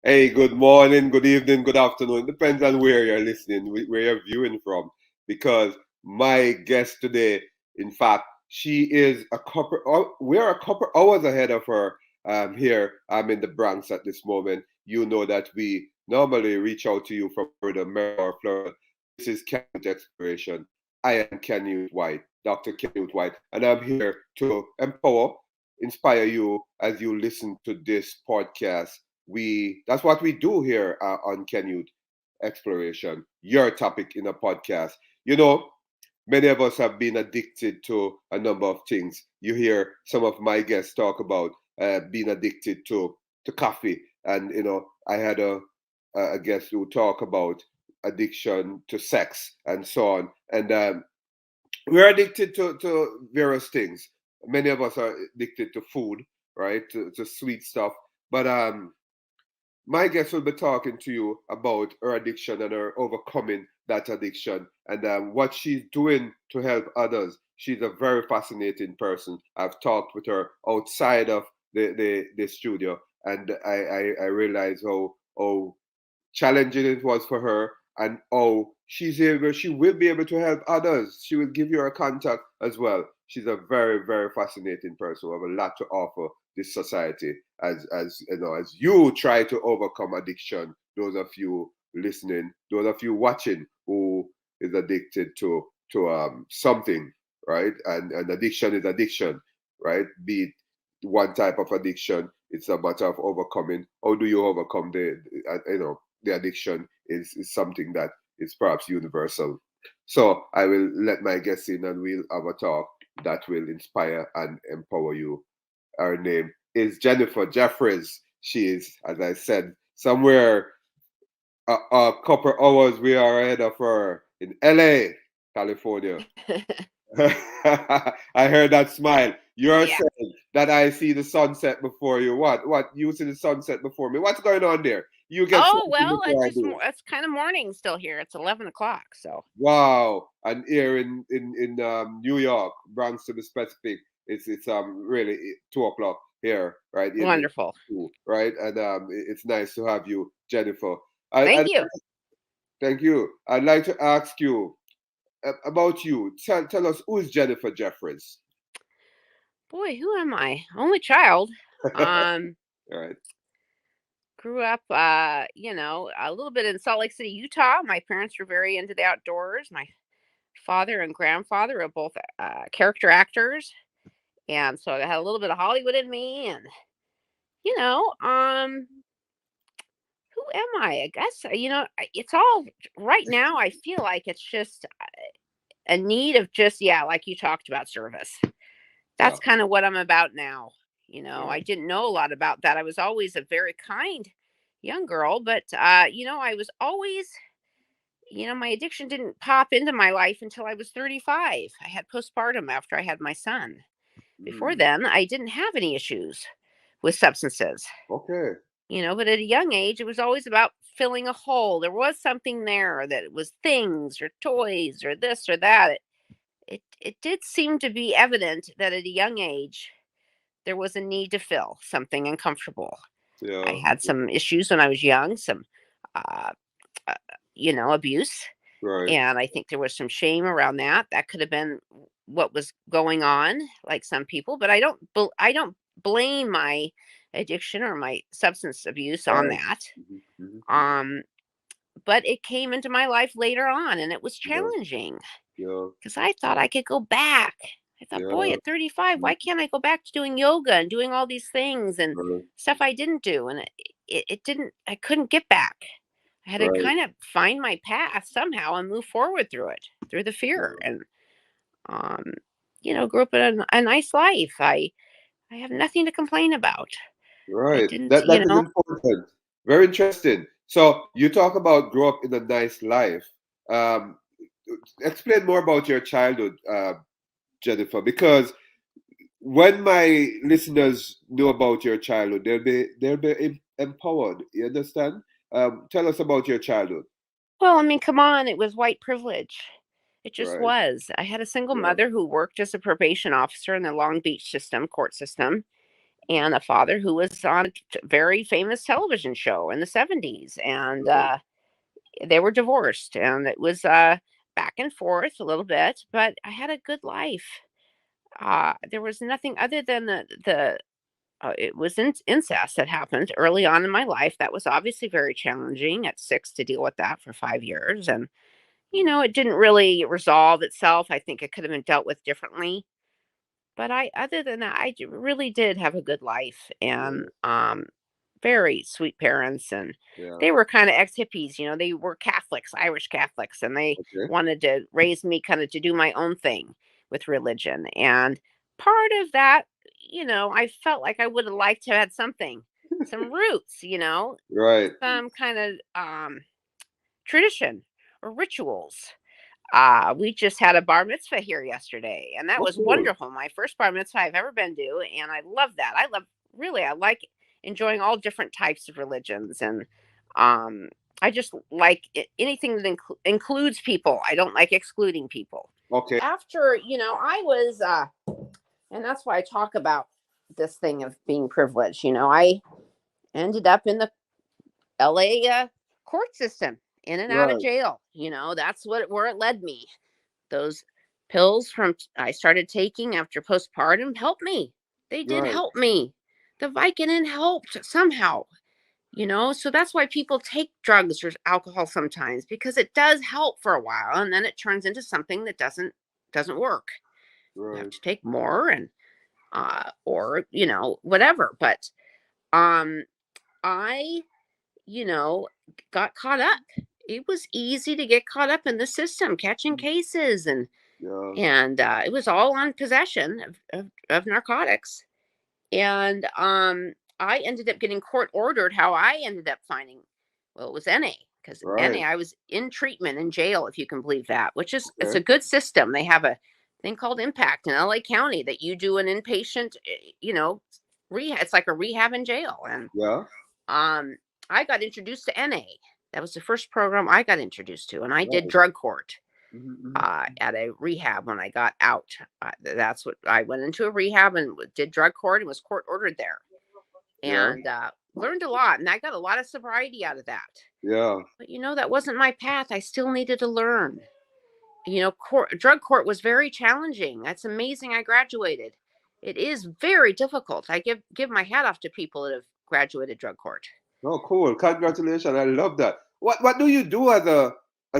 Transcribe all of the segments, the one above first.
Hey, good morning, good evening, good afternoon. Depends on where you're listening, where you're viewing from. Because my guest today, in fact, she is we're a couple hours ahead of her here. I'm in the Bronx at this moment. You know that we normally reach out to you from Florida, Maryland, or Florida. This is Canute Exploration. I am Canute White, Dr. Canute White, and I'm here to empower, inspire you as you listen to this podcast. We That's what we do here on Canute Exploration, your topic in a podcast. You know, many of us have been addicted to a number of things. You hear some of my guests talk about being addicted to coffee, and I had a guest who talk about addiction to sex and so on. And we're addicted to various things. Many of us are addicted to food, right? To sweet stuff. But my guest will be talking to you about her addiction and her overcoming that addiction and what she's doing to help others. She's a very fascinating person. I've talked with her outside of the studio, and I realize how challenging it was for her, and she will be able to help others. She will give you her contact as well. She's a very, very fascinating person who have a lot to offer this society as you try to overcome addiction. Those of you listening, those of you watching who is addicted to something, right? And addiction is addiction, right? Be it one type of addiction, it's a matter of overcoming. How do you overcome the addiction is something that is perhaps universal. So I will let my guests in and we'll have a talk that will inspire and empower you. Her name is Jennifer Jeffries. She is, as I said, somewhere a couple hours we are ahead of her in LA, California. I heard that smile. You're Yeah. saying that I see the sunset before you. What? What? You see the sunset before me? What's going on there? You get Oh, something well, before I do. it's kind of morning still here. It's 11 o'clock. So Wow! And here in New York, Bronx to be specific, it's really 2 o'clock here, right? In wonderful. two, right? And it's nice to have you, Jennifer. I Thank you. thank you. I'd like to ask you about you. Tell us, who is Jennifer Jeffries? Boy, who am I? Only child. Um, All right. Grew up, a little bit in Salt Lake City, Utah. My parents were very into the outdoors. My father and grandfather are both character actors, and so I had a little bit of Hollywood in me. And you know, um, who am I? I guess it's all right now. I feel like it's just a need of just, yeah, like you talked about, service. Yeah. That's kind of what I'm about now. Yeah. I didn't know a lot about that. I was always a very kind young girl, but I was always, my addiction didn't pop into my life until I was 35. I had postpartum after I had my son. Before Mm. then, I didn't have any issues with substances. Okay. But at a young age, it was always about filling a hole. There was something there, that it was things or toys or this or that. It did seem to be evident that at a young age there was a need to fill something uncomfortable. I Yeah. had some issues when I was young, some uh, uh, abuse, Right. and I think there was some shame around that. That could have been what was going on, like some people, but I don't blame my addiction or my substance abuse on Right. that. Mhm. Um, but it came into my life later on, and it was Yeah. challenging Yeah. because I thought I could go back. I thought, boy, Yeah. at 35, Mhm. why can't I go back to doing yoga and doing all these things and Right. stuff I didn't do? And it didn't, I couldn't get back. I had to Right. kind of find my path somehow and move forward through it, through the fear. Yeah. And, um, grew up in a nice life. I have nothing to complain about. I Right. didn't, That is important. Very interesting. So you talk about grow up in a nice life. Um, Explain more about your childhood, Jennifer, because when my listeners know about your childhood, they'll be empowered. You understand? Tell us about your childhood. well, I mean, come on, it was white privilege. It just Right. was. I had a single Yeah. mother who worked as a probation officer in the Long Beach court system. and a father who was on a very famous television show in the 70s. And Right. they were divorced, and it was back and forth a little bit, but I had a good life. There was nothing other than the it was incest that happened early on in my life. That was obviously very challenging at 6 to deal with that for 5 years. And, it didn't really resolve itself. I think it could have been dealt with differently. But other than that, really did have a good life, and Yeah. very sweet parents. And Yeah. they were kind of ex hippies, they were Catholics, Irish Catholics, and they Okay. wanted to raise me kind of to do my own thing with religion. And part of that, I felt like I would have liked to have had some roots, Right. some kind of tradition or rituals. We just had a bar mitzvah here yesterday, and that Oh, was cool. wonderful. My first bar mitzvah I've ever been to, and I love that. I like enjoying all different types of religions, and um, I just like anything that includes people. I don't like excluding people. Okay. After, I was, and that's why I talk about this thing of being privileged. I ended up in the LA court system, in and out of Right. jail. That's where it led me. Those pills from I started taking after postpartum helped me. They did Right. help me. The Vicodin helped somehow, so that's why people take drugs or alcohol sometimes, because it does help for a while, and then it turns into something that doesn't work. You have Right. to take more, and or whatever. But um I you know got caught up. It was easy to get caught up in the system, catching cases, and Yeah. it was all on possession of narcotics. And I ended up getting court ordered. How I ended up finding, well, it was NA, because Right. NA, I was in treatment in jail, if you can believe that. Which is, it's Okay. a good system. They have a thing called Impact in LA County that you do an inpatient, rehab. It's like a rehab in jail. And Yeah. um, I got introduced to NA. That was the first program I got introduced to, and I did Right. drug court Mm-hmm. at a rehab when I got out. That's what I went into, a rehab, and did drug court, and was court ordered there, Yeah. and learned a lot. And I got a lot of sobriety out of that. Yeah. But that wasn't my path. I still needed to learn. Drug court was very challenging. That's amazing. I graduated. It is very difficult. I give my hat off to people that have graduated drug court. Oh, cool. Congratulations. I love that. What do you do as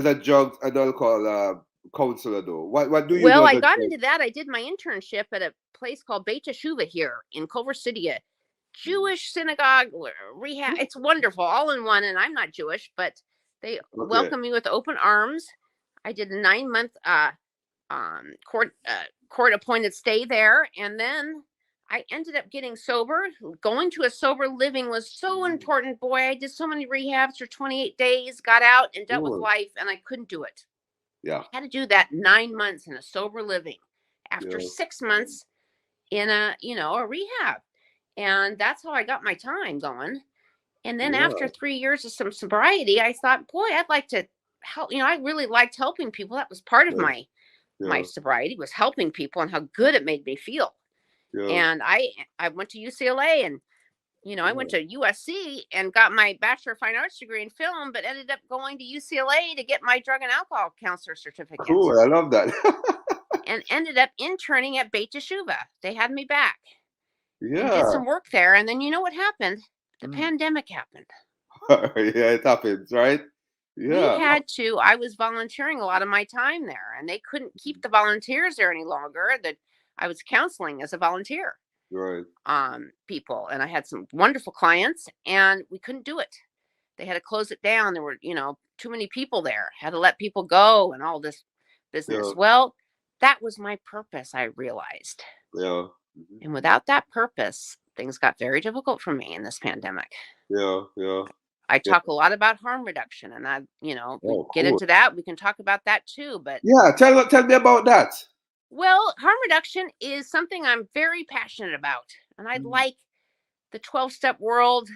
a drug and alcohol counselor though? What do you do Well, as I a got drug? into that. I did my internship at a place called Beit Teshuva here in Culver City, a Jewish synagogue rehab. It's wonderful, all in one. And I'm not Jewish, but they Okay. welcomed me with open arms. I did a 9 month court appointed stay there, and then I ended up getting sober. Going to a sober living was so important. Boy, I did so many rehabs for 28 days, got out and dealt with Cool. life, and I couldn't do it. Yeah. I had to do that 9 months in a sober living after Yeah. 6 months in a rehab. And that's how I got my time going. And then after Yeah. 3 years of some sobriety, I thought, boy, I'd like to help. I really liked helping people. That was part of Yeah. my Yeah. sobriety, was helping people, and how good it made me feel. Yeah. And I went to UCLA, and I went Yeah. to USC and got my Bachelor of Fine Arts degree in film, but ended up going to UCLA to get my drug and alcohol counselor certificate, Cool. I love that. and ended up interning at Beit Teshuva. They had me back and did Yeah. some work there. And then, what happened? The Mm. pandemic happened. Yeah, it happens, right? We Yeah. had to, I was volunteering a lot of my time there, and they couldn't keep the volunteers there any longer. That I was counseling as a volunteer, Right. people, and I had some wonderful clients, and we couldn't do it. They had to close it down. There were, too many people there, had to let people go, and all this Yeah. business. Well, that was my purpose, I realized. Yeah. Mhm. And without that purpose, things got very difficult for me in this pandemic. Yeah. Yeah. I Yeah. talk a lot about harm reduction, and we Oh, get cool. into that. We can talk about that too. But Yeah. Tell me about that. well, harm reduction is something I'm very passionate about, and I'd Mm. like the 12-step world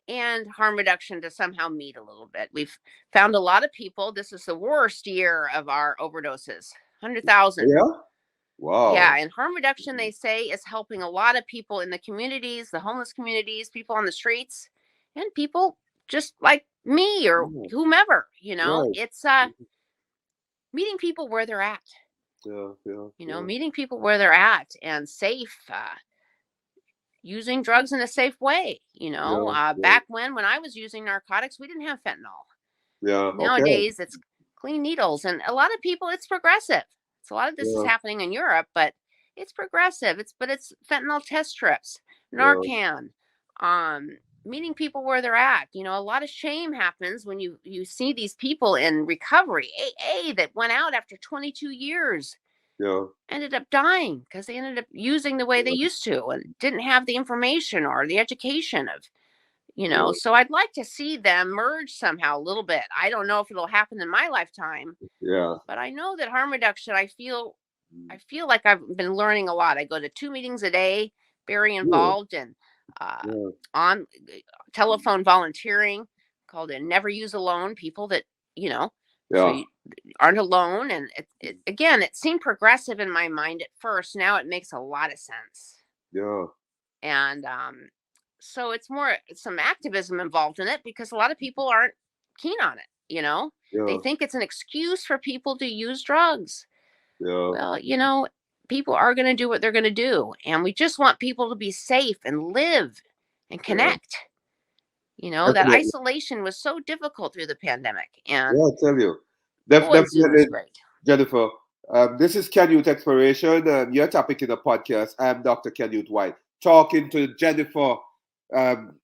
and harm reduction to somehow meet a little bit. We've found a lot of people. This is the worst year of our overdoses. 100,000. Yeah. Yeah, Wow. and harm reduction, they say, is helping a lot of people in the communities, the homeless communities, people on the streets, and people just like me or Yeah. whomever. Right. It's meeting people where they're at. Yeah. Yeah. Yeah. Meeting people where they're at and safe. Using drugs in a safe way. Yeah. Yeah. Back when I was using narcotics, we didn't have fentanyl. Yeah. Okay. Nowadays, it's clean needles, and a lot of people, it's progressive. So a lot of this is Yeah. happening in Europe, but it's progressive. It's fentanyl test strips, Yeah. Narcan, um, meeting people where they're at. A lot of shame happens when you see these people in recovery, AA, that went out after 22 years, Yeah. ended up dying because they ended up using the way they Yeah. used to and didn't have the information or the education of Yeah. so I'd like to see them merge somehow a little bit. I don't know if it'll happen in my lifetime, Yeah. but I know that harm reduction, I Mm. feel like I've been learning a lot. I go to 2 meetings a day, very Yeah. involved in uh, Yeah. on telephone volunteering, called in Never Use Alone, people that, you know, so Yeah. you aren't alone. And again, it seemed progressive in my mind at first. Now it makes a lot of sense. Yeah. And so it's more some activism involved in it because a lot of people aren't keen on it. They Yeah. think it's an excuse for people to use drugs. Yeah. Well, people are going to do what they're going to do, and we just want people to be safe and live and Yeah. connect. That Definitely. isolation was so difficult through the pandemic, and Yeah. I tell you. boy, Zoom Definitely, is great. Jennifer. This is Canute Exploration. Your topic in the podcast. I'm Dr. Canute White, talking to Jennifer. Um,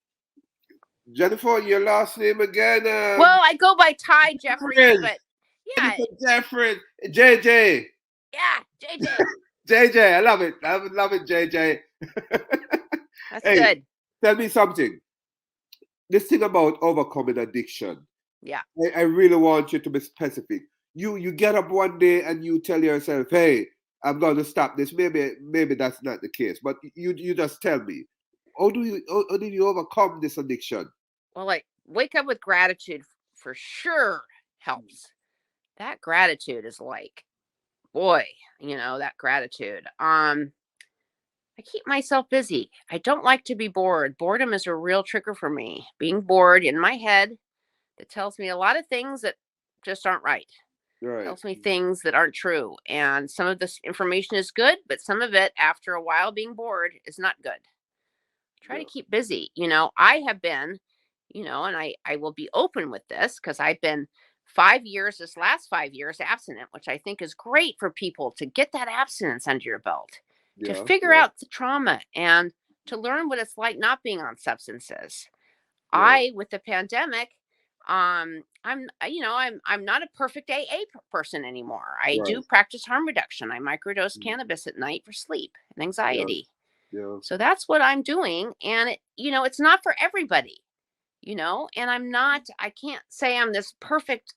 Jennifer, your last name again? Well, I go by Ty Jeffries, Jeffries. but yeah, Jennifer Jeffries. JJ. yeah, JJ, JJ. I love it. Love it, JJ. that's Hey, good. tell me something. This thing about overcoming addiction. Yeah. I really want you to be specific. You get up one day and you tell yourself, "Hey, I'm going to stop this." Maybe that's not the case, but you just tell me. How did you overcome this addiction? Well, like wake up with gratitude for sure helps. That gratitude is like, boy, that gratitude. I keep myself busy. I don't like to be bored. Boredom is a real trigger for me. Being bored in my head, that tells me a lot of things that just aren't right. Right. Tells me things that aren't true. And some of this information is good, but some of it, after a while being bored, is not good. Try to Yeah. keep busy. I have been, and I will be open with this because I've been 5 years, this last 5 years abstinent, which I think is great for people to get that abstinence under your belt, to Yeah. figure Yeah. out the trauma and to learn what it's like not being on substances. Yeah. With the pandemic, I'm not a perfect AA person anymore. I do Right. practice harm reduction. I microdose Mm. cannabis at night for sleep and Yeah. anxiety. Yeah. So that's what I'm doing. And it's not for everybody, and I can't say I'm this perfect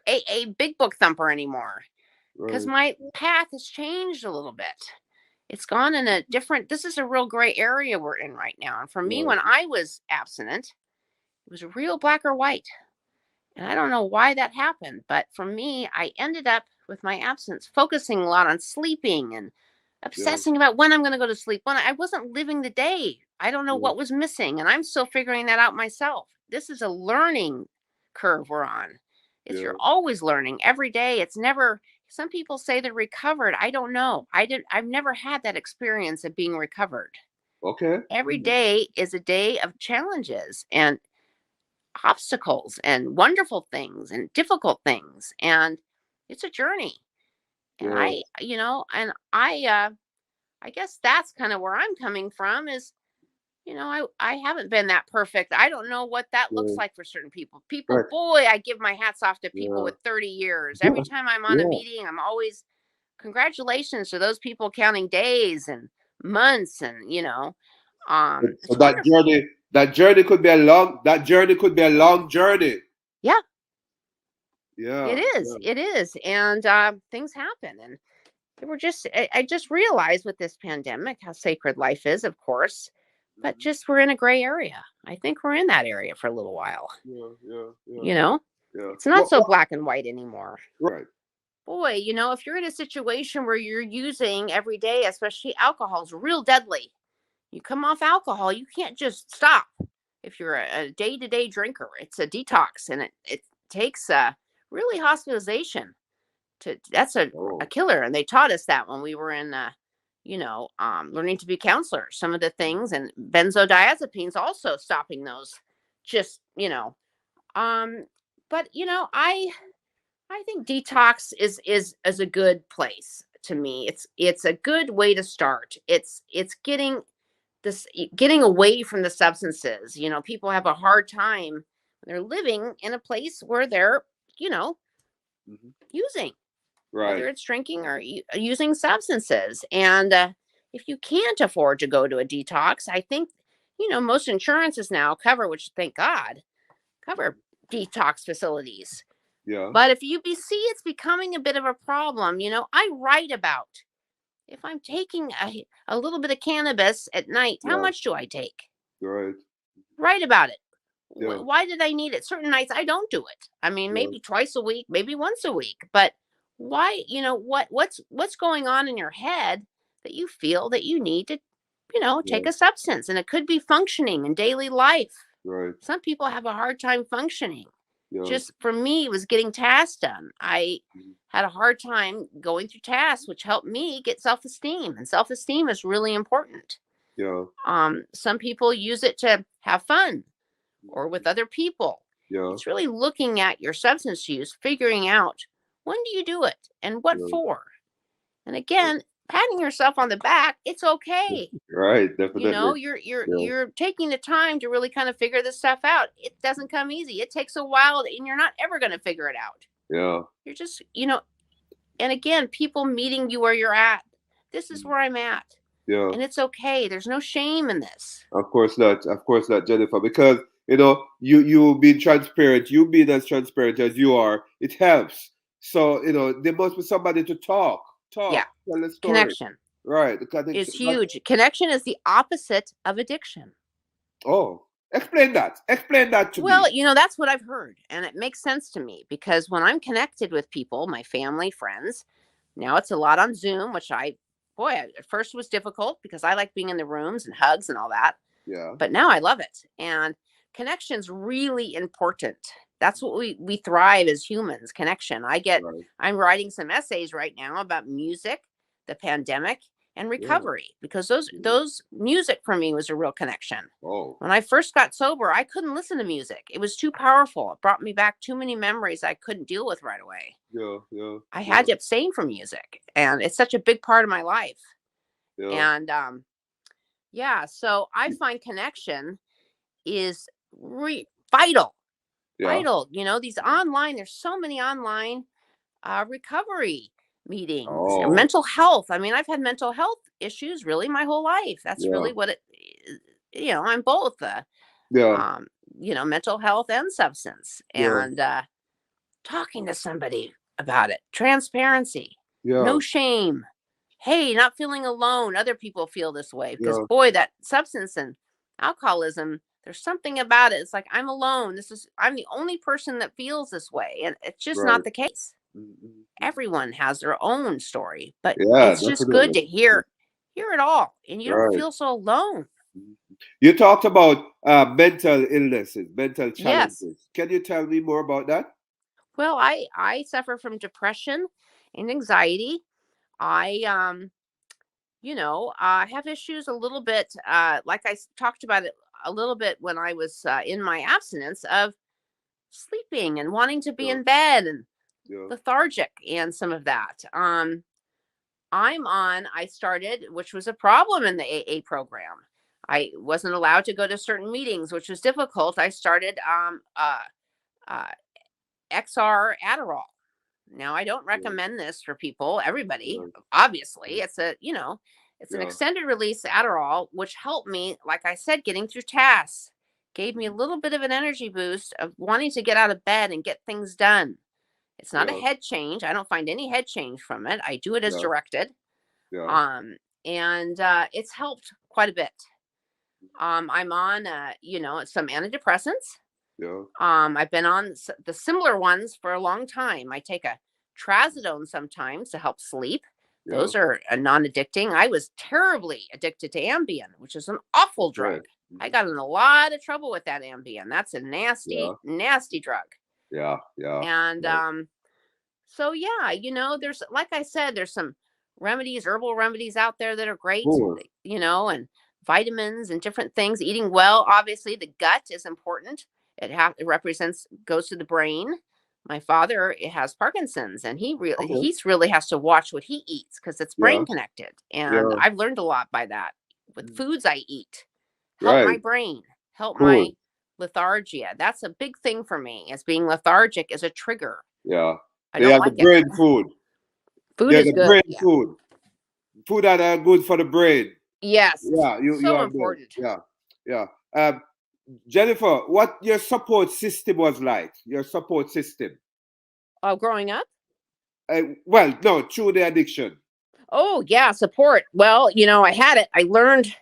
AA big book thumper anymore because Right. my path has changed a little bit. It's gone in a different, this is a real gray area we're in right now. And for me, Right. when I was abstinent, it was real black or white. And I don't know why that happened, but for me, I ended up with my absence focusing a lot on sleeping and Yeah. obsessing about when I'm going to go to sleep. When I wasn't living the day, I don't know Yeah. what was missing, and I'm still figuring that out myself. This is a learning curve we're on. You're Yeah. always learning every day. It's never. Some people say they're recovered. I don't know. I've never had that experience of being recovered. Okay. Every Yeah. day is a day of challenges and obstacles and wonderful things and difficult things, and it's a journey. And Yeah. I guess that's kind of where I'm coming from is, I haven't been that perfect. I don't know what that looks Yeah. like for certain people. People, Right. boy, I give my hats off to people Yeah. with 30 years. Every time I'm on a Yeah. meeting, I'm always congratulations to those people counting days and months and, So it's wonderful. that journey could be a long, that journey could be a long journey. Yeah, it Yeah. is. Yeah. It is. And things happen. And I just realized with this pandemic how sacred life is, of course, but Mhm. just we're in a gray area. I think we're in that area for a little while. Yeah. Yeah. Yeah. You know, Yeah. it's not so black and white anymore. Right. boy, if you're in a situation where you're using every day, especially alcohol is real deadly. You come off alcohol, you can't just stop. If you're a day-to-day drinker, it's a detox, and it takes really hospitalization to that's a Oh. killer. And they taught us that when we were in learning to be counselors, some of the things, and benzodiazepines also stopping those, just um but I think detox is a good place. To me, it's a good way to start. It's getting away from the substances. People have a hard time. They're living in a place where they're you know Hmm. using, Right. whether it's drinking or using substances. And if you can't afford to go to a detox, I think most insurances now cover, which thank God, cover detox facilities. Yeah. But if you see it's becoming a bit of a problem, I write about, if I'm taking a little bit of cannabis at night, how Yeah. much do I take? Right. Write about it. Yeah. Why did I need it? Certain nights I don't do it. I mean, Yeah. maybe twice a week, maybe once a week. But why? What's going on in your head that you feel that you need to, Yeah. take a substance? And it could be functioning in daily life. Right. Some people have a hard time functioning. Yeah. Just for me, it was getting tasks done. I Mhm. had a hard time going through tasks, which helped me get self-esteem. And self-esteem is really important. Yeah. Some people use it to have fun or with other people. Yeah. It's really looking at your substance use, figuring out, when do you do it and what Yeah. for. And again, patting yourself on the back, it's okay. Right. Definitely. Yeah. You're taking the time to really kind of figure this stuff out. It doesn't come easy. It takes a while, and you're not ever going to figure it out. Yeah. You're just, and again, people meeting you where you're at. This is where I'm at. Yeah. And it's okay. There's no shame in this. Of course not. Of course not, Jennifer. Because you being transparent, you being as transparent as you are, it helps. So there must be somebody to Yeah. tell the story. Connection Right. The connection. is huge. Connection is the opposite of addiction. Oh, explain that. Explain that to me. Well, that's what I've heard. And it makes sense to me because when I'm connected with people, my family, friends, now it's a lot on Zoom, which at first was difficult because I like being in the rooms and hugs and all that. Yeah. But now I love it. And connection's really important. That's what we thrive as humans, connection. Right. I'm writing some essays right now about music, the pandemic, and Yeah. recovery, because those Yeah. those music for me was a real connection. Oh. When I first got sober, I couldn't listen to music. It was too powerful. It brought me back too many memories I couldn't deal with right away. Yeah. Yeah. I Yeah. had to abstain from music, and it's such a big part of my life. Yeah. And yeah, so I find connection is vital. Yeah. Vital. These online, there's so many online recovery meetings, or Oh. mental health. I mean, I've had mental health issues really my whole life. That's Yeah. really what it, I'm both, Yeah. um, mental health and substance. Yeah. And talking to somebody about it, transparency, Yeah. no shame. Hey, not feeling alone. Other people feel this way because, Yeah. boy, that substance and alcoholism, there's something about it. It's like, I'm alone. I'm the only person that feels this way. And it's just Right. not the case. Mhm. Everyone has their own story, but Yeah. it's just good Definitely. to hear it all. And you don't Right. feel so alone. Mhm. You talked about mental illnesses, mental Yes. challenges. Can you tell me more about that? Well, I suffer from depression and anxiety. I have issues a little bit, like talked about it a little bit when I was in my abstinence, of sleeping and wanting to be Yeah. in bed and Yeah. lethargic and some of that. I started, which was a problem in the AA program. I wasn't allowed to go to certain meetings, which was difficult. I started uh, XR Adderall. Now, I don't Yeah. recommend this for people, everybody. Yeah. Obviously, Mhm. it's an Yeah. extended release Adderall, which helped me, like I said, getting through tasks, gave me a Mhm. little bit of an energy boost of wanting to get out of bed and get things done. It's not a Yeah. head change. I don't find any head change from it. I do it as Yeah. directed. Yeah. And it's helped quite a bit. I'm on, some antidepressants. Yeah. I've been on the similar ones for a long time. I take a trazodone sometimes to help sleep. Yeah. Those are non-addicting. I was terribly addicted to Ambien, which is an awful drug. Okay. I Mhm. got in a lot of trouble with that Ambien. That's a Yeah. nasty, nasty drug. Yeah. Yeah. And Yeah. so yeah, there's, like I said, there's some remedies, herbal remedies out there that are great, Cool. and vitamins and different things. Eating well, obviously, the gut is important. It represents, goes to the brain. My father has Parkinson's, and Okay. he's really has to watch what he eats because it's Yeah. brain connected. And Yeah. I've learned a lot by that with Mm. foods I eat. Help my Right. brain, help my Cool. lethargia. That's a big thing for me. As being lethargic is a trigger. Yeah. I They don't are the like it. brain food. Food They're is the good. brain Yeah. food. Food that are good for the brain. Yes. Yeah. You So are there. important. Yeah. Yeah. Jennifer, what your support system was like? Your support system. Oh, growing up? Well, no, through the addiction. Oh, yeah, support. Well, I had it. I learned,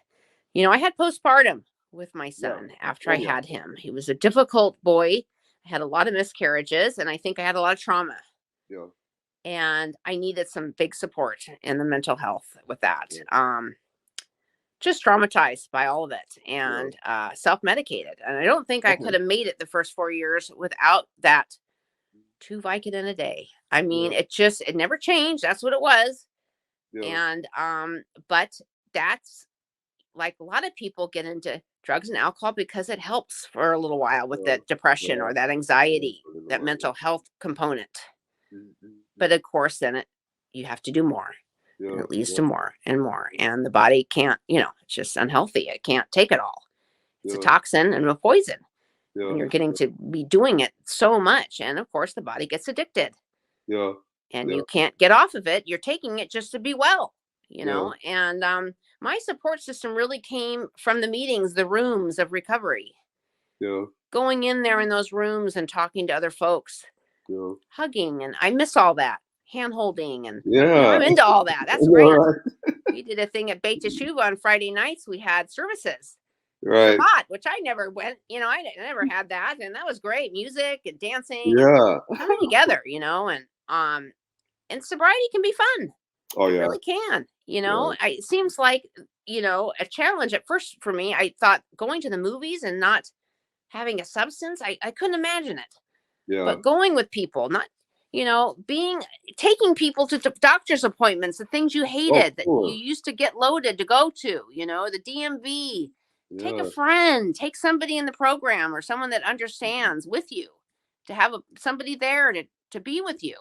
I had postpartum with my Yeah. son after I Oh yeah. had him. He was a difficult boy. I had a lot of miscarriages, and I think I had a lot of trauma. Yeah. And I needed some big support in the mental health with that. Yeah. Just traumatized by all of it, Yeah. and self-medicated. And I don't think I could Okay. have made it the first 4 years without that 2 Vicodin a day. I mean, Yeah. it never changed. That's what it was. Yeah. And but that's, like, a lot of people get into drugs and alcohol because it helps for a little while with Yeah. that depression Yeah. or that Yeah. anxiety, A little that while. mental health component. Mm. But of course, then you have to do more, and Yeah. it leads Yeah. to more and more, and the body can't, it's just unhealthy. It can't take it all. It's a Yeah. toxin and a poison when Yeah. you're getting to be doing it so much, and of course the body gets addicted, Yeah. and Yeah. you can't get off of it. You're taking it just to be well, Yeah. and my support system really came from the meetings, the rooms of recovery, Yeah. going in there in those rooms and talking to other folks, Yeah. hugging. And I miss all that hand holding, and Yeah. I'm into all that. That's All great. right. We did a thing at Beit Teshuva on Friday nights. We had services, Right. Shabbat, which I never went, I never had that. And that was great. Music and dancing and Yeah. coming together, and sobriety can be fun. Oh It yeah. really can. Yeah. It seems like, a challenge at first for me. I thought going to the movies and not having a substance, I couldn't imagine it. Yeah. But going with people, not, being, taking people to doctor's appointments, the things you Oh, hated that you cool. used to get loaded to go to, the DMV. Take a Yeah. friend, take somebody in the program or someone that understands with you, to have somebody there to be with you,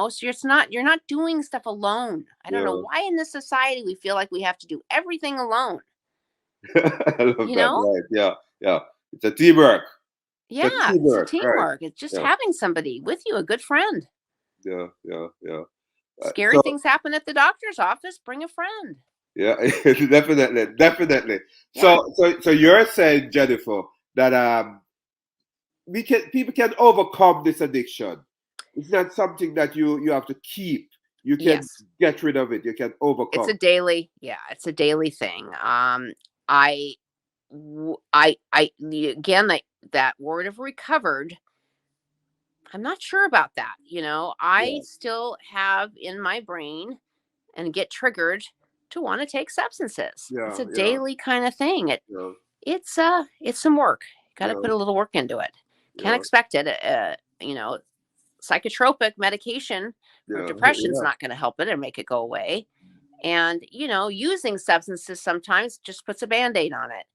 so you're not doing stuff alone. I don't know Yeah. why in this society we feel like we have to do everything alone, I love you that. know? Right. Yeah. Yeah. It's a teamwork. It's a Yeah, it's a teamwork. Right. teamwork. It's just Yeah. having somebody with you, a good friend. Yeah. Yeah. Yeah. Scary So things happen at the doctor's office, bring a friend. yeah, definitely, definitely. Yeah. So you're saying, Jennifer, that we can people can overcome this addiction. It's not something that you have to keep. You can Yes. get rid of it. You can It's overcome. a daily, yeah, it's a daily thing. I again, that word of recovered, I'm not sure about that. I Yeah. still have in my brain and get triggered to want to take substances. It's Yeah. a Yeah. daily kind of thing. Yeah. It's some work. Got to Yeah. put a little work into it. Can't Yeah. expect it. Psychotropic medication for Yeah. depression's Yeah. not going to help it or make it go away. And, using substances sometimes just puts a band-aid on it.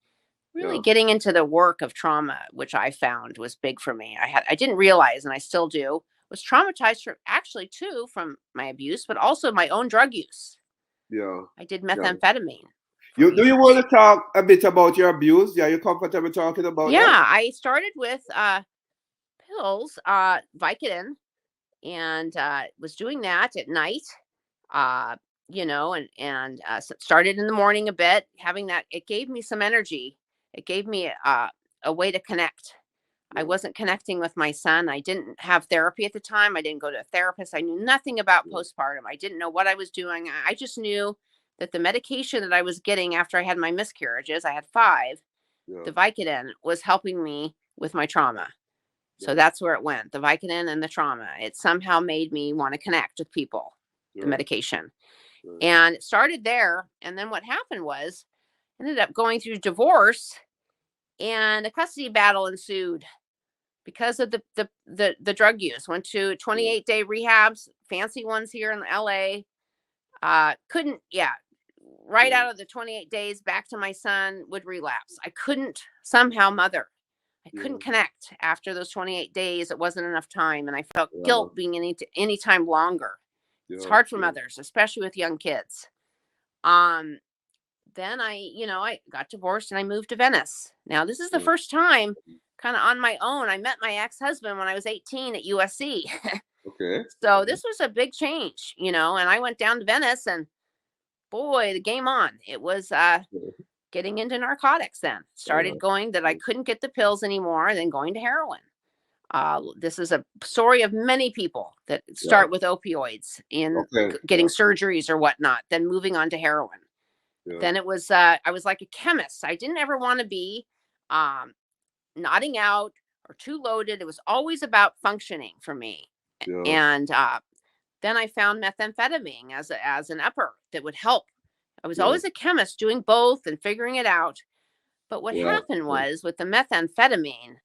Really Yeah. getting into the work of trauma, which I found was big for me. I didn't realize, and I still do, was traumatized actually too from my abuse, but also my own drug use. Yeah. I did Yeah. methamphetamine for You do you want years. to talk a bit about your abuse? Yeah, you comfortable talking about Yeah, that? I started with pills, Vicodin, and was doing that at night. uh started in the morning a bit, having that. It gave me some energy. It gave me a way to connect. I Yeah. wasn't connecting with my son. I didn't have therapy at the time. I didn't go to a therapist. I knew nothing about Yeah. postpartum. I didn't know what I was doing. I just knew that the medication that I was getting after I had my miscarriages, I had five, Yeah. the Vicodin, was helping me with my trauma. So that's where it went. The Vicodin and the trauma. It somehow made me want to connect with people, the Right. medication. Right. And it started there. And then what happened was ended up going through divorce and a custody battle ensued because of the drug use. Went to 28-day rehabs, fancy ones here in LA. Couldn't, yeah, right Yeah. out of the 28 days back to my son would relapse. I couldn't somehow mother. I Yeah. couldn't connect after those 28 days. It wasn't enough time. And I felt Yeah. guilt being any time longer. It's Yeah. hard for Yeah. mothers, especially with young kids. Um, then I got divorced and I moved to Venice. Now, this is the Yeah. first time kind of on my own. I met my ex-husband when I was 18 at USC. Okay. So this was a big change, and I went down to Venice and boy, the game on. It was getting into narcotics then. Started going that I couldn't get the pills anymore, then going to heroin. This is a story of many people that Yeah. start with opioids in Okay. getting Yeah. surgeries or whatnot, then moving on to heroin. Yeah. Then it was I was like a chemist. I didn't ever want to be um, nodding out or too loaded. It was always about functioning for me. Yeah. And then I found methamphetamine as an upper that would help. I was Yeah. always a chemist doing both and figuring it out. But what Yeah. happened was with the methamphetamine,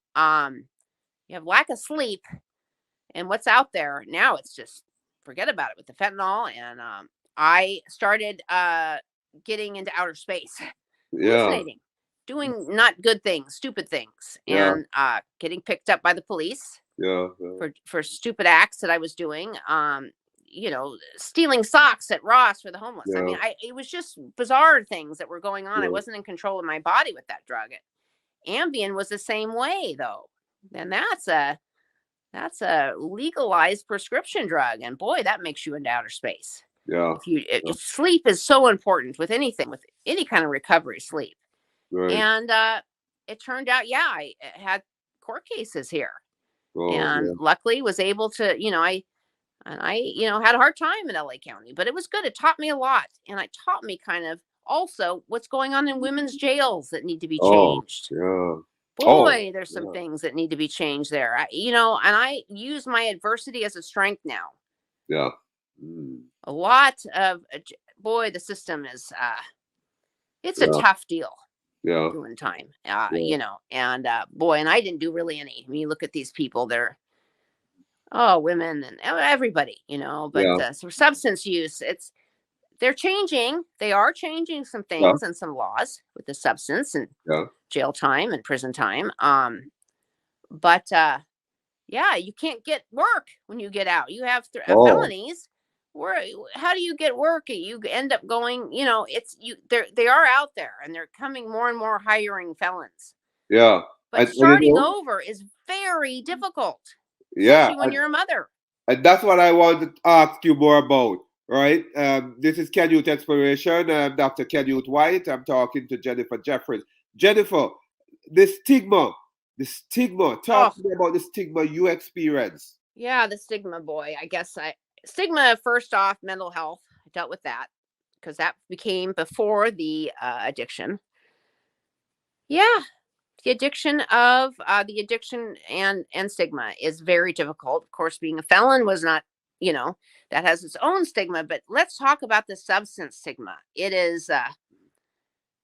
you have lack of sleep, and what's out there now, it's just forget about it with the fentanyl. And I started getting into outer space, Yeah. hallucinating, doing not good things, stupid things, Yeah. and getting picked up by the police Yeah. Yeah. for stupid acts that I was doing. Stealing socks at Ross for the homeless. I Yeah. mean, it was just bizarre things that were going on. I Yeah. wasn't in control of my body with that drug. Ambien was the same way though. And that's a legalized prescription drug, and boy, that makes you into outer space. Yeah. If sleep is so important with anything, with any kind of recovery, sleep. Right. And it turned out, yeah, I had court cases here, Oh, and yeah. luckily was able to, I had a hard time in LA County, but it was good. It taught me a lot, and it taught me kind of also what's going on in women's jails that need to be Oh, changed. yeah. Oh, Boy, there's some yeah. things that need to be changed there. And I use my adversity as a strength now. Yeah. Mm. A lot of boy, the system is it's a Yeah. tough deal Yeah. doing time. Yeah. And boy, and I didn't do really any. I mean, you look at these people, they're women and everybody, but Yeah. for substance use, they're changing. They are changing some Yeah. things and some laws with the substance and Yeah. jail time and prison time. But yeah, you can't get work when you get out. You have Oh, felonies. Where how do you get work? You end up going, it's you. They are out there, and they're coming more and more hiring felons. yeah. But And you starting know, over is very difficult, yeah. especially when you're a mother. And that's what I wanted to ask you more about, right? This is Canute Exploration. I'm Dr. Canute White. I'm talking to Jennifer Jeffries. Jennifer, the stigma. Oh, Talk to me about the stigma you experience. yeah, the stigma, boy. I guess stigma. First off, mental health. I dealt with that because that became before the addiction. Yeah, the addiction and stigma is very difficult. Of course, being a felon was not, that has its own stigma. But let's talk about the substance stigma. It is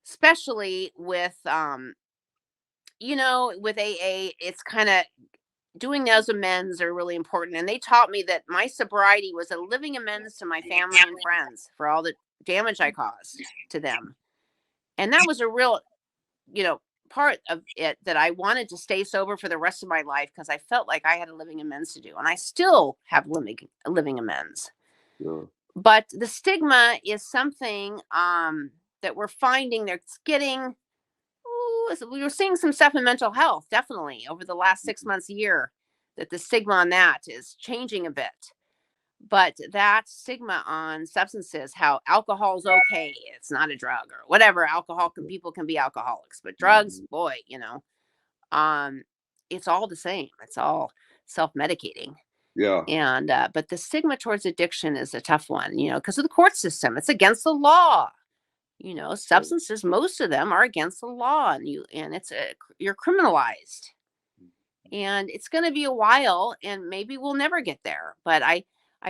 especially with AA. It's kind of doing those amends are really important. And they taught me that my sobriety was a living amends to my family and friends for all the damage I caused to them. And that was a real, you know, part of it that I wanted to stay sober for the rest of my life because I felt like I had a living amends to do. And I still have living amends. Yeah. But the stigma is something that we're finding that's getting, we were seeing some stuff in mental health, definitely over the last 6 months, a year, that the stigma on that is changing a bit. But that stigma on substances, how alcohol's okay, it's not a drug or whatever. People can be alcoholics, but drugs, boy, um, it's all the same. It's all self-medicating. Yeah. And but the stigma towards addiction is a tough one, because of the court system. It's against the law. Substances, most of them are against the law, and you're criminalized. and it's going to be a while, and maybe we'll never get there. But I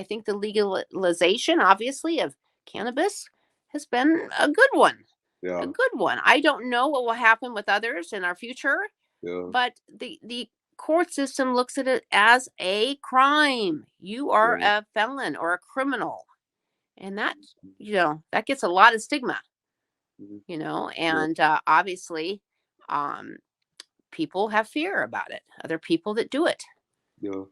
think the legalization, obviously, of cannabis has been a good one. A Yeah. good one. I don't know what will happen with others in our future, Yeah. but the court system looks at it as a crime. You are Yeah. a felon or a criminal, and that, that gets a lot of stigma, Mhm. Yeah. and obviously, um, people have fear about it. Other people that do it. Yeah.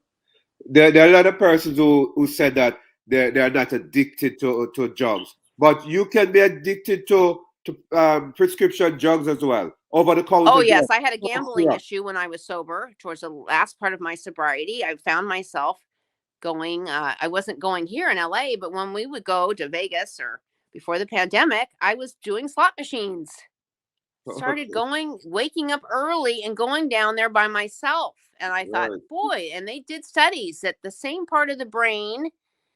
There are a lot of persons who said that they're not addicted to drugs, but you can be addicted to prescription drugs as well, over the Oh counter yes, drugs. I had a Cough gambling syrup. issue when I was sober. Towards the last part of my sobriety, I found myself going. I wasn't going here in LA, but when we would go to Vegas or before the pandemic, I was doing slot machines. Started Okay. going, waking up early and going down there by myself. And I thought, Right. boy, and they did studies that the same part of the brain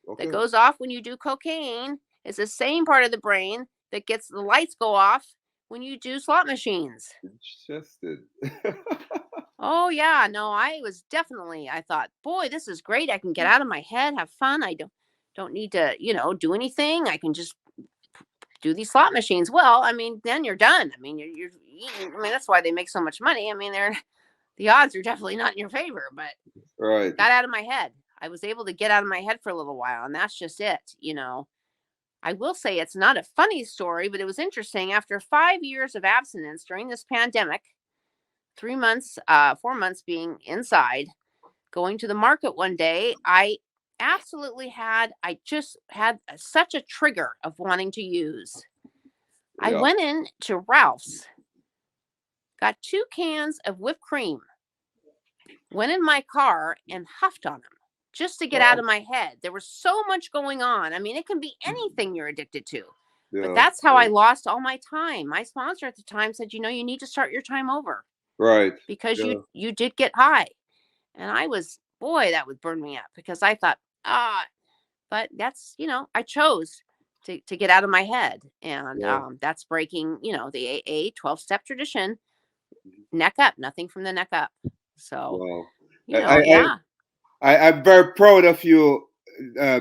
that Okay. goes off when you do cocaine is the same part of the brain that gets the lights go off when you do slot machines. Interesting. Oh yeah, no, I was definitely, I thought, boy, this is great. I can get out of my head, have fun. I don't need to, do anything. I can just do these slot machines. Well, I mean, then you're done. I mean, you're eating. I mean, that's why they make so much money. I mean, the odds are definitely not in your favor, but Right. got out of my head. I was able to get out of my head for a little while, and that's just it. I will say it's not a funny story, but it was interesting. After 5 years of abstinence during this pandemic, 3 months, 4 months being inside, going to the market one day, I just had such a trigger of wanting to use. I Yeah. went in to Ralph's, got 2 cans of whipped cream, went in my car and huffed on them just to get out Oh. of my head. There was so much going on. I mean, it can be anything you're addicted to. But Yeah. that's how Yeah. I lost all my time. My sponsor at the time said, you need to start your time over Right. because you Yeah. you did get high. And I was, boy, that would burn me up because I thought, but that's, I chose to get out of my head. And Yeah. that's breaking, the AA 12-step tradition, neck up, nothing from the neck up. So, Wow. I, I, I yeah. I'm very proud of you,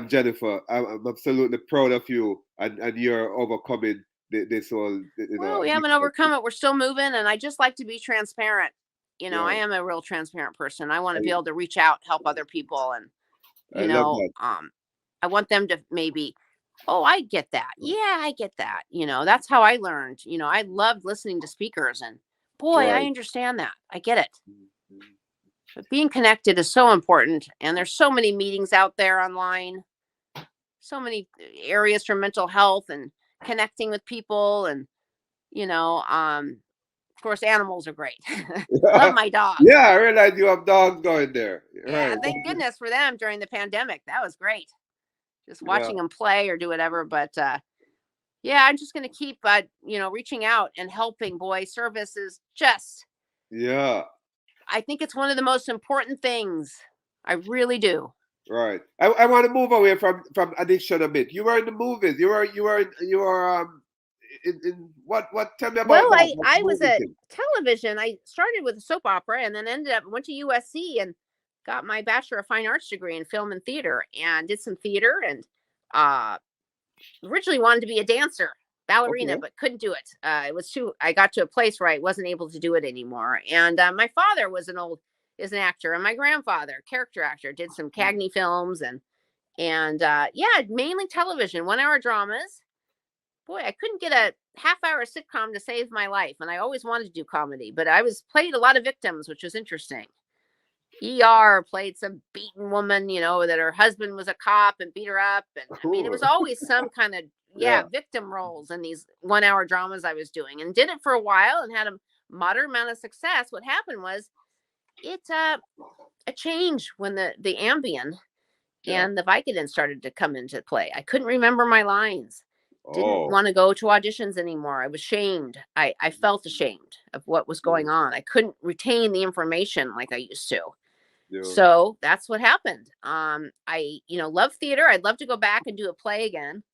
Jennifer. I'm absolutely proud of you, and you're overcoming this whole, Well, we haven't addiction. overcome it. We're still moving. And I just like to be transparent. I Yeah, am a real transparent person. I want to be I, able to reach out, help other people. And, I love that. I want them to maybe, oh, I get that. Yeah, I get that. That's how I learned. I loved listening to speakers, and boy, I Right. understand that. I get it. But being connected is so important. And there's so many meetings out there online, so many areas for mental health and connecting with people. And, of course, animals are great. Love my dogs. Yeah, I realize you have dogs going there. Yeah, Right. thank goodness for them during the pandemic. That was great. Just Yeah. watching them play or do whatever. But yeah, I'm just going to keep, reaching out and helping. Boy, service is just, Yeah. I think it's one of the most important things. I really do. Right. I want to move away from addiction a bit. You were in the movies. You were in what? Tell me Well, about that. What I was movie at thing? television. I started with a soap opera and then went to USC and got my Bachelor of Fine Arts degree in film and theater and did some theater and uh originally wanted to be a dancer, ballerina, Okay. but couldn't do it. It was too. I got to a place where I wasn't able to do it anymore. And my father is an actor, and my grandfather, character actor, did some Cagney films and yeah, mainly television, 1 hour dramas. Boy, I couldn't get a half-hour sitcom to save my life, and I always wanted to do comedy, but I was played a lot of victims, which was interesting. ER played some beaten woman, that her husband was a cop and beat her up. And I mean, it Cool. was always some kind of, Yeah. yeah, victim roles in these 1 hour dramas I was doing, and did it for a while and had a moderate amount of success. What happened was it a change when the Ambien Yeah. and the Vicodin started to come into play. I couldn't remember my lines. Didn't Oh. want to go to auditions anymore. I was shamed. I felt ashamed of what was Yeah. going on. I couldn't retain the information like I used to. Yeah. So that's what happened. I, love theater. I'd love to go back and do a play again.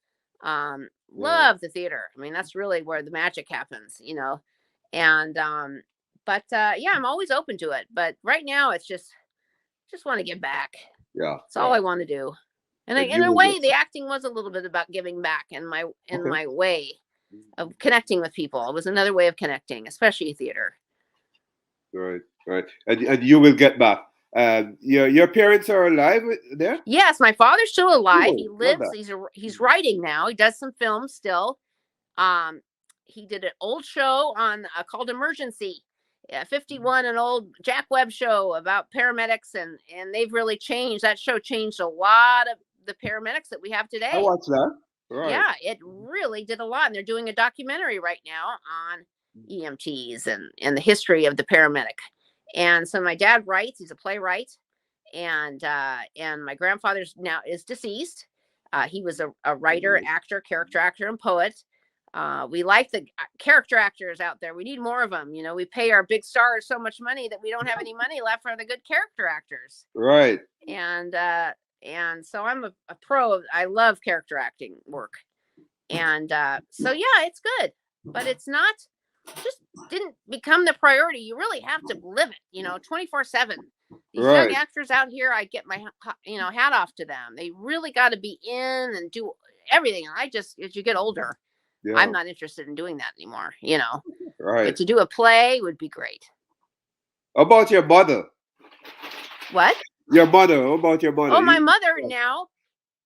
Yeah. Love the theater. I mean, that's really where the magic happens. And But yeah, I'm always open to it. But right now, it's just want to give back. Yeah, That's all yeah. I want to do. And And in you a will way, get the acting was a little bit about giving back in okay. my way of connecting with people. It was another way of connecting, especially theater. Right, right. And you will get back. Your parents are alive there? Yes, my father's still alive. Cool. He Love lives. that. He's writing now. He does some films still. Um, he did an old show on called Emergency. 51, an old Jack Webb show about paramedics, and they've really changed. That show changed a lot of the paramedics that we have I today. watch that. Right. Yeah, it really did a lot. And they're doing a documentary right now on EMTs and the history of the paramedic. And so my dad writes, he's a playwright, and my grandfather's now is deceased. He was a writer, actor, character actor, and poet. We like the character actors out there. We need more of them. You know, we pay our big stars so much money that we don't have any money left for the good character actors. Right. And so I'm a pro. I love character acting work, and so yeah, it's good, but it's not just didn't become the priority. You really have to live it, 24/7. These young Right. actors out here, I get my hat off to them. They really got to be in and do everything. I just, as you get older, I'm Yeah. not interested in doing that anymore. But Right. to do a play would be great. How about your mother? What? Your mother. How about your mother? Oh, my mother now,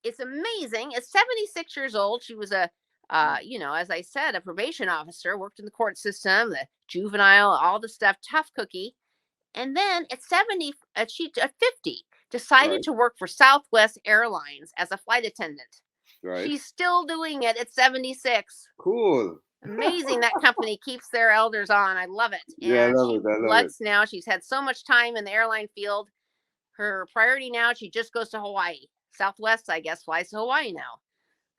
it's amazing. At 76 years old, she was as I said, a probation officer, worked in the court system, the juvenile, all the stuff, tough cookie. And then at 70, she at 50 decided Right. to work for Southwest Airlines as a flight attendant. Right. She's still doing it at 76. Cool. Amazing that company keeps their elders on. I love it. Yeah, I And love she it. I love it. lets now. She's had so much time in the airline field. Her priority now, she just goes to Hawaii. Southwest, I guess, flies to Hawaii now.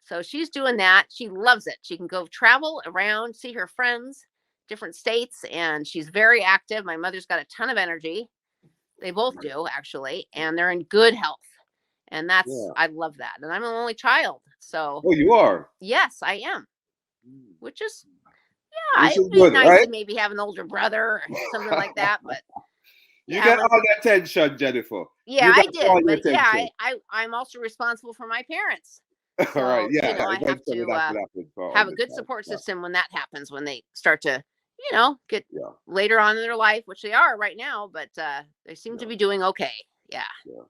So she's doing that. She loves it. She can go travel around, see her friends, different states, and she's very active. My mother's got a ton of energy. They both do, actually, and they're in good health. And Yeah. I love that. And I'm an only child. So, Oh, you are. yes, I am, which is, yeah, Which it is would be good, nice right? to maybe have an older brother or something like that. But You yeah, get all the attention, Jennifer. yeah, You I got all did. the But yeah, attention. I'm also responsible for my parents. All right. So, Yeah. I have Eventually to that will happen for all have a the good time. support Yeah. system when that happens, when they start to, get Yeah. later on in their life, which they are right now, but they seem to Yeah. be doing okay. Yeah. Yeah.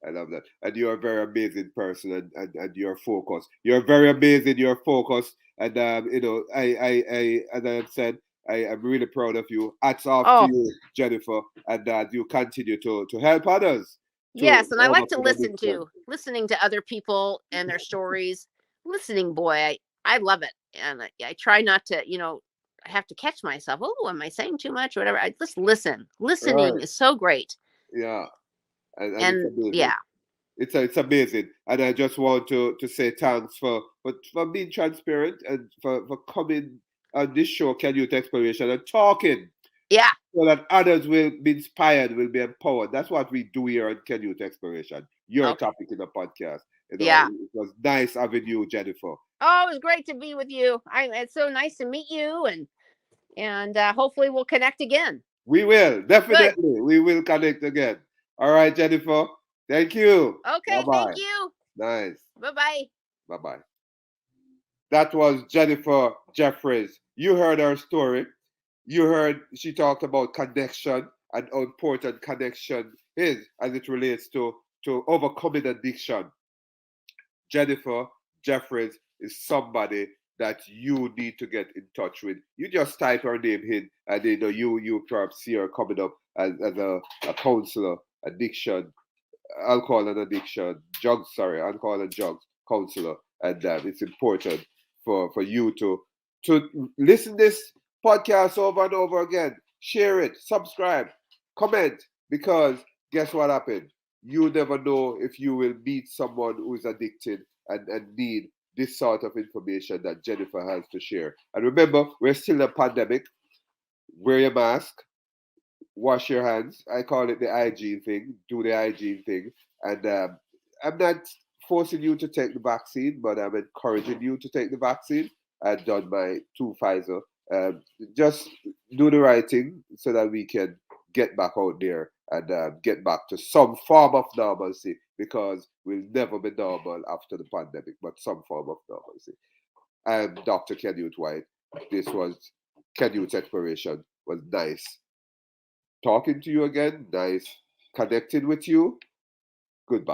I love that. And you're a very amazing person, and you're focused. You're very amazing, you're focused. And as I have said, I am really proud of you. Hats off to Oh, you, Jennifer, and that you continue to help others to yes, and I like to overcome addiction. listening to other people and their stories. Listening, boy, I love it, and I try not to, I have to catch myself. Oh, am I saying too much or whatever? I just listen. Listening Right. is so great, Yeah. And it's and amazing. yeah, It's amazing, and I just want to say thanks for being transparent and for coming on this show, Canute Exploration, and talking yeah, so that others will be inspired, will be empowered. That's what we do here on Canute Exploration. Your okay, topic in the podcast. yeah. It was nice having you, Jennifer. Oh, it was great to be with you. It's so nice to meet you, and hopefully we'll connect again. We will Good. definitely. We will connect again. All right, Jennifer. Thank you. Bye Okay, thank bye. you. Nice. Bye bye. Bye bye. That was Jennifer Jeffries. You heard her story. You heard she talked about connection and how important connection is as it relates to overcoming addiction. Jennifer Jeffries is somebody that you need to get in touch with. You just type her name in, and you perhaps see her coming up as a counselor, addiction, alcohol and addiction, drugs, sorry, alcohol and drugs counselor, and it's important for you to listen this podcast over and over again, share it, subscribe, comment, because guess what happened? You never know if you will meet someone who is addicted and need this sort of information that Jennifer has to share. And remember, we're still in a pandemic. Wear your mask, wash your hands. I call it the hygiene thing. Do the hygiene thing. And I'm not forcing you to take the vaccine, but I'm encouraging you to take the vaccine. I've done my two Pfizer, Um, just do the right thing so that we can get back out there and get back to some form of normalcy, because we'll never be normal after the pandemic, but some form of normalcy. I'm Dr. Canute White. This was Canute's Exploration. Was nice talking to you again. Nice connecting with you. Goodbye.